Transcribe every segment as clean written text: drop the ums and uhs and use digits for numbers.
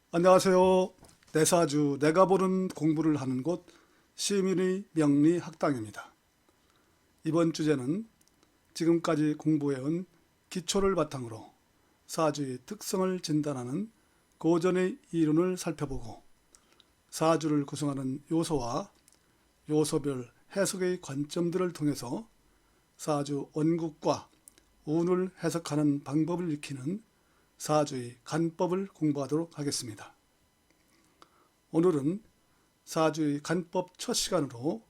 안녕하세요. 내 사주 내가 보는 공부를 하는 곳 시민의 명리 학당입니다. 이번 주제는 지금까지 공부해온 기초를 바탕으로 사주의 특성을 진단하는 고전의 이론을 살펴보고 사주를 구성하는 요소와 요소별 해석의 관점들을 통해서 사주 원국과 운을 해석하는 방법을 익히는 사주의 간법을 공부하도록 하겠습니다. 오늘은 사주의 간법 첫 시간으로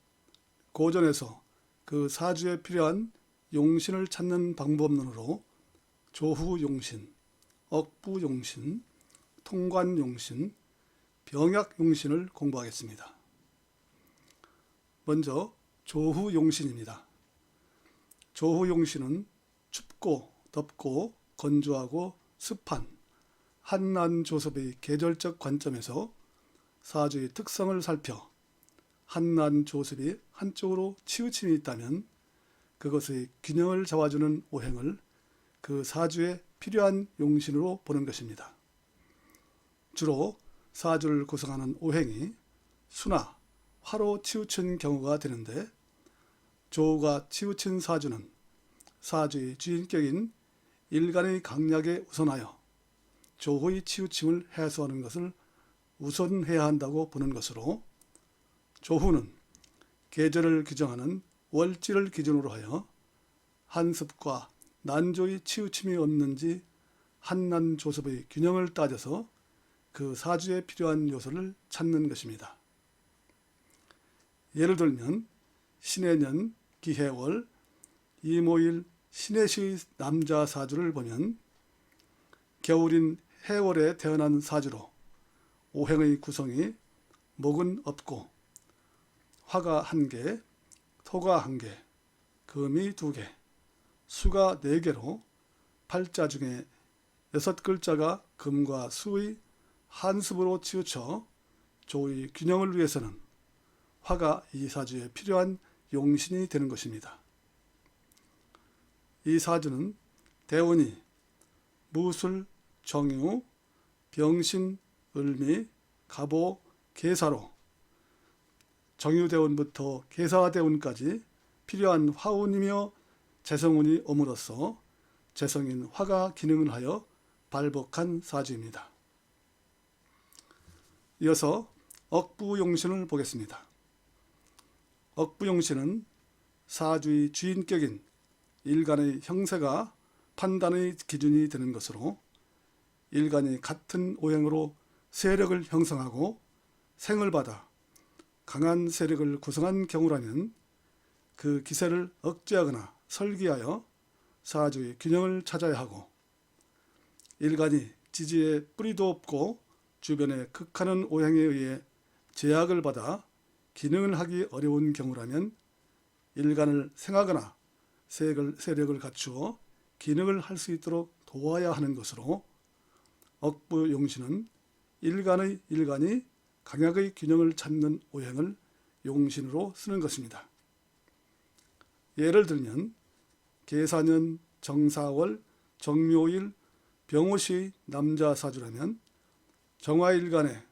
고전에서 그 사주에 필요한 용신을 찾는 방법론으로 조후용신, 억부용신, 통관용신, 병약용신을 공부하겠습니다. 먼저 조후용신입니다. 조후용신은 춥고 덥고 건조하고 습한 한난조섭의 계절적 관점에서 사주의 특성을 살펴 한난조섭이 한쪽으로 치우침이 있다면 그것의 균형을 잡아주는 오행을 그 사주에 필요한 용신으로 보는 것입니다. 주로 사주를 구성하는 오행이 수나 화로 치우친 경우가 되는데, 조우가 치우친 사주는 사주의 주인격인 일간의 강약에 우선하여 조후의 치우침을 해소하는 것을 우선해야 한다고 보는 것으로, 조후는 계절을 규정하는 월지를 기준으로 하여 한습과 난조의 치우침이 없는지 한난조섭의 균형을 따져서 그 사주에 필요한 요소를 찾는 것입니다. 예를 들면 신해년 기해월 이모일 신해시의 남자 사주를 보면 겨울인 해월에 태어난 사주로 오행의 구성이 목은 없고 화가 1개, 토가 1개, 금이 2개, 수가 4개로 팔자 중에 6글자가 금과 수의 한습으로 치우쳐 조의 균형을 위해서는 화가 이 사주에 필요한 용신이 되는 것입니다. 이 사주는 대운이 무술, 정유, 병신, 을미, 갑오, 계사로 정유대운부터 계사대운까지 필요한 화운이며 재성운이 옴으로써 재성인 화가 기능을 하여 발복한 사주입니다. 이어서 억부용신을 보겠습니다. 억부용신은 사주의 주인격인 일간의 형세가 판단의 기준이 되는 것으로, 일간이 같은 오행으로 세력을 형성하고 생을 받아 강한 세력을 구성한 경우라면 그 기세를 억제하거나 설기하여 사주의 균형을 찾아야 하고, 일간이 지지에 뿌리도 없고 주변에 극하는 오행에 의해 제약을 받아 기능을 하기 어려운 경우라면 일간을 생하거나 세력을 갖추어 기능을 할 수 있도록 도와야 하는 것으로, 억부용신은 일간이 강약의 균형을 찾는 오행을 용신으로 쓰는 것입니다. 예를 들면 계사년 정사월 정묘일 병오시의 남자 사주라면 정화일간의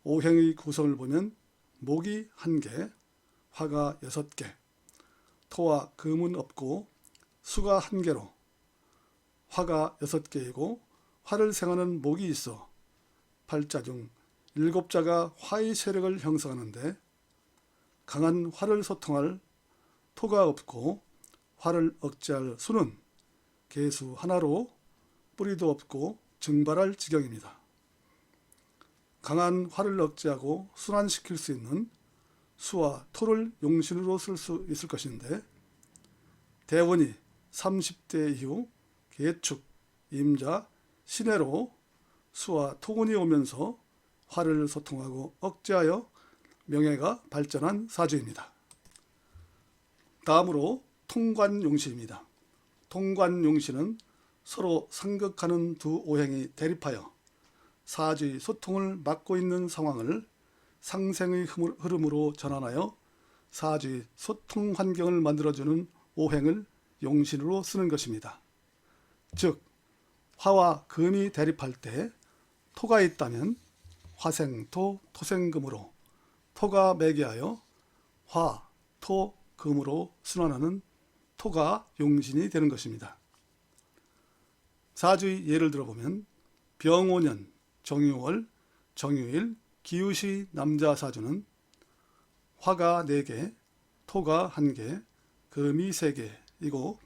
오행의 구성을 보면 목이 1개, 화가 6개, 토와 금은 없고 수가 1개로 화가 6개이고 화를 생하는 목이 있어 팔자 중 7자가 화의 세력을 형성하는데, 강한 화를 소통할 토가 없고 화를 억제할 수는 계수 하나로 뿌리도 없고 증발할 지경입니다. 강한 화를 억제하고 순환시킬 수 있는 수와 토를 용신으로 쓸 수 있을 것인데, 대운이 30대 이후 계축, 임자, 신해로 수와 토운이 오면서 화를 소통하고 억제하여 명예가 발전한 사주입니다. 다음으로 통관용신입니다. 통관용신은 서로 상극하는 두 오행이 대립하여 사주의 소통을 막고 있는 상황을 상생의 흐름으로 전환하여 사주의 소통 환경을 만들어주는 오행을 용신으로 쓰는 것입니다. 즉 화와 금이 대립할 때 토가 있다면 화생토, 토생금으로 토가 매개하여 화, 토, 금으로 순환하는 토가 용신이 되는 것입니다. 사주의 예를 들어보면 병오년, 정유월, 정유일, 기우시 남자 사주는 화가 4개, 토가 1개, 금이 3개이고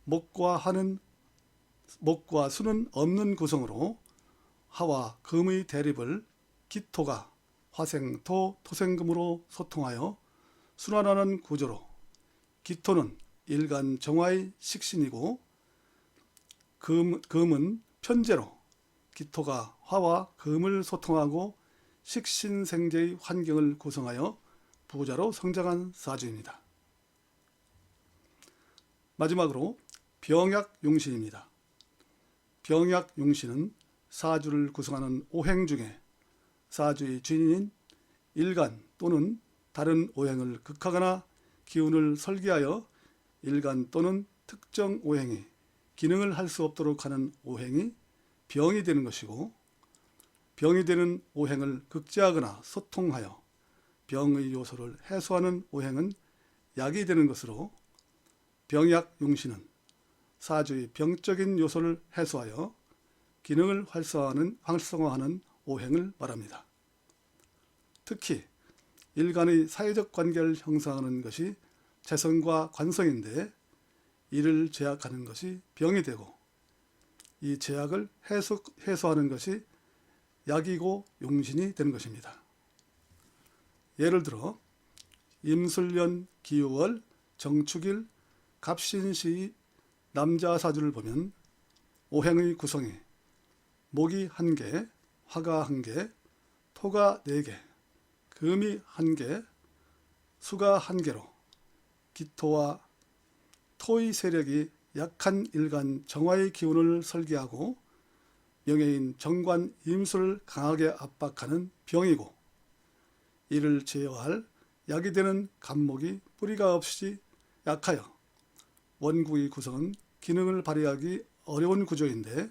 목과 수는 없는 구성으로 화와 금의 대립을 기토가 화생토, 토생금으로 소통하여 순환하는 구조로 기토는 일간 정화의 식신이고 금은 편재로 기토가 화와 금을 소통하고 식신생재의 환경을 구성하여 부자로 성장한 사주입니다. 마지막으로 병약용신입니다. 병약용신은 사주를 구성하는 오행 중에 사주의 주인인 일간 또는 다른 오행을 극하거나 기운을 설계하여 일간 또는 특정 오행이 기능을 할 수 없도록 하는 오행이 병이 되는 것이고, 병이 되는 오행을 극제하거나 소통하여 병의 요소를 해소하는 오행은 약이 되는 것으로 병약용신은 사주의 병적인 요소를 해소하여 기능을 활성화하는 오행을 말합니다. 특히 일간의 사회적 관계를 형성하는 것이 재성과 관성인데 이를 제약하는 것이 병이 되고 이 제약을 해소하는 것이 약이고 용신이 되는 것입니다. 예를 들어 임술년 기유월 정축일 갑신시의 남자 사주를 보면 오행의 구성이 목이 1개, 화가 1개, 토가 4개, 금이 1개, 수가 1개로 기토와 토의 세력이 약한 일간 정화의 기운을 설계하고 명예인 정관 임수를 강하게 압박하는 병이고, 이를 제어할 약이 되는 간목이 뿌리가 없이 약하여 원국의 구성은 기능을 발휘하기 어려운 구조인데,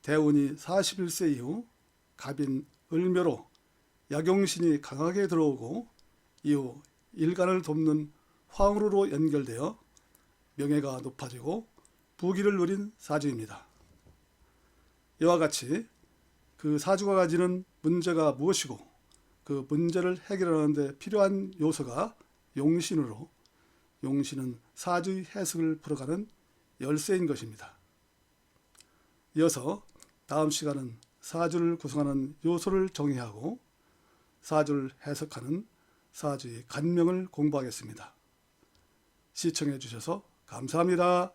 대운이 41세 이후 갑인 을묘로 약용신이 강하게 들어오고 이후 일간을 돕는 화음으로 연결되어 명예가 높아지고 부귀를 누린 사주입니다. 이와 같이 그 사주가 가지는 문제가 무엇이고 그 문제를 해결하는 데 필요한 요소가 용신으로, 용신은 사주의 해석을 풀어가는 열쇠인 것입니다. 이어서 다음 시간은 사주를 구성하는 요소를 정의하고 사주를 해석하는 사주의 간명을 공부하겠습니다. 시청해 주셔서 감사합니다.